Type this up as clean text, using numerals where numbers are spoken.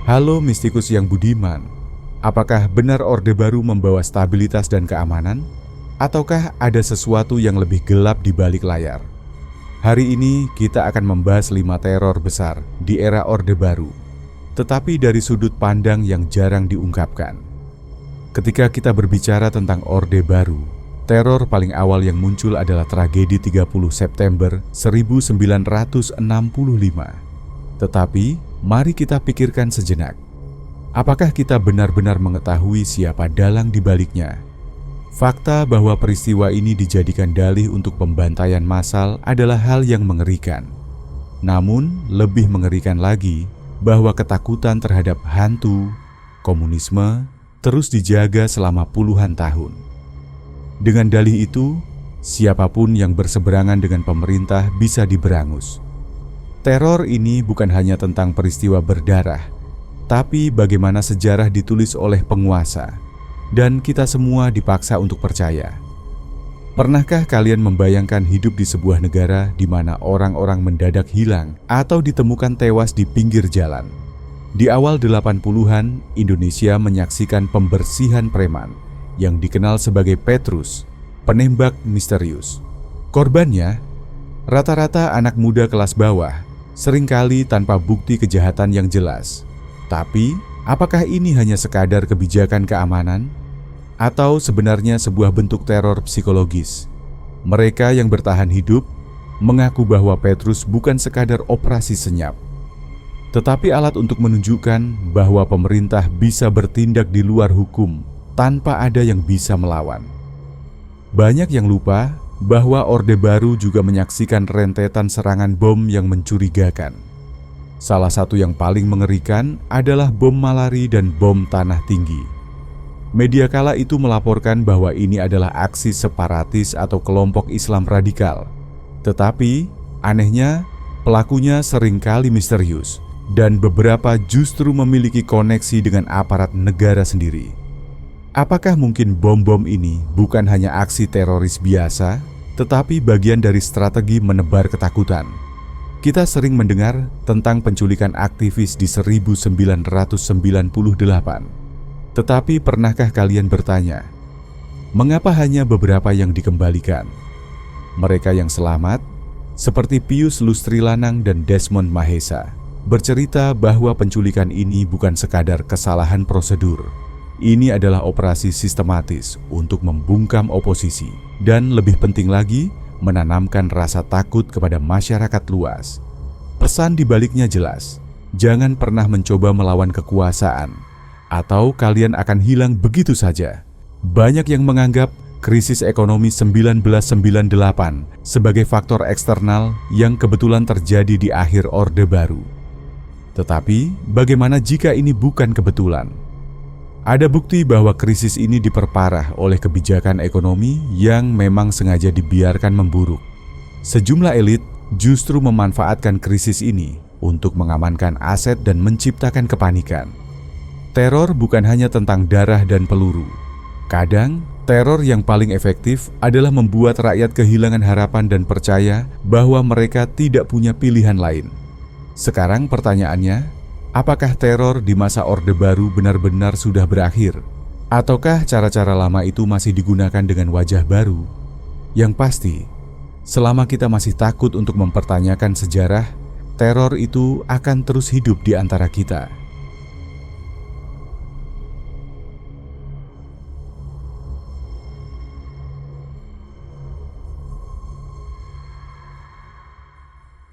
Halo mistikus yang budiman, apakah benar Orde Baru membawa stabilitas dan keamanan? Ataukah ada sesuatu yang lebih gelap di balik layar? Hari ini kita akan membahas 5 teror besar di era Orde Baru, tetapi dari sudut pandang yang jarang diungkapkan. Ketika kita berbicara tentang Orde Baru, teror paling awal yang muncul adalah tragedi 30 September 1965. Tetapi, mari kita pikirkan sejenak. Apakah kita benar-benar mengetahui siapa dalang di baliknya? Fakta bahwa peristiwa ini dijadikan dalih untuk pembantaian massal adalah hal yang mengerikan. Namun, lebih mengerikan lagi bahwa ketakutan terhadap hantu, komunisme, terus dijaga selama puluhan tahun. Dengan dalih itu, siapapun yang berseberangan dengan pemerintah bisa diberangus. Teror ini bukan hanya tentang peristiwa berdarah, tapi bagaimana sejarah ditulis oleh penguasa, dan kita semua dipaksa untuk percaya. Pernahkah kalian membayangkan hidup di sebuah negara di mana orang-orang mendadak hilang atau ditemukan tewas di pinggir jalan? Di awal 80-an, Indonesia menyaksikan pembersihan preman yang dikenal sebagai Petrus, penembak misterius. Korbannya rata-rata anak muda kelas bawah, seringkali tanpa bukti kejahatan yang jelas. Tapi, apakah ini hanya sekadar kebijakan keamanan? Atau sebenarnya sebuah bentuk teror psikologis? Mereka yang bertahan hidup mengaku bahwa Petrus bukan sekadar operasi senyap, tetapi alat untuk menunjukkan bahwa pemerintah bisa bertindak di luar hukum tanpa ada yang bisa melawan. Banyak yang lupa bahwa Orde Baru juga menyaksikan rentetan serangan bom yang mencurigakan. Salah satu yang paling mengerikan adalah bom Malari dan bom Tanah Tinggi. Media kala itu melaporkan bahwa ini adalah aksi separatis atau kelompok Islam radikal. Tetapi, anehnya, pelakunya seringkali misterius, dan beberapa justru memiliki koneksi dengan aparat negara sendiri. Apakah mungkin bom-bom ini bukan hanya aksi teroris biasa, tetapi bagian dari strategi menebar ketakutan? Kita sering mendengar tentang penculikan aktivis di 1998. Tetapi pernahkah kalian bertanya, mengapa hanya beberapa yang dikembalikan? Mereka yang selamat, seperti Pius Lustrilanang dan Desmond Mahesa, bercerita bahwa penculikan ini bukan sekadar kesalahan prosedur. Ini adalah operasi sistematis untuk membungkam oposisi dan lebih penting lagi, menanamkan rasa takut kepada masyarakat luas. Pesan di baliknya jelas, jangan pernah mencoba melawan kekuasaan, atau kalian akan hilang begitu saja. Banyak yang menganggap krisis ekonomi 1998 sebagai faktor eksternal yang kebetulan terjadi di akhir Orde Baru. Tetapi, bagaimana jika ini bukan kebetulan? Ada bukti bahwa krisis ini diperparah oleh kebijakan ekonomi yang memang sengaja dibiarkan memburuk. Sejumlah elit justru memanfaatkan krisis ini untuk mengamankan aset dan menciptakan kepanikan. Teror bukan hanya tentang darah dan peluru. Kadang, teror yang paling efektif adalah membuat rakyat kehilangan harapan dan percaya bahwa mereka tidak punya pilihan lain. Sekarang pertanyaannya, apakah teror di masa Orde Baru benar-benar sudah berakhir? Ataukah cara-cara lama itu masih digunakan dengan wajah baru? Yang pasti, selama kita masih takut untuk mempertanyakan sejarah, teror itu akan terus hidup di antara kita.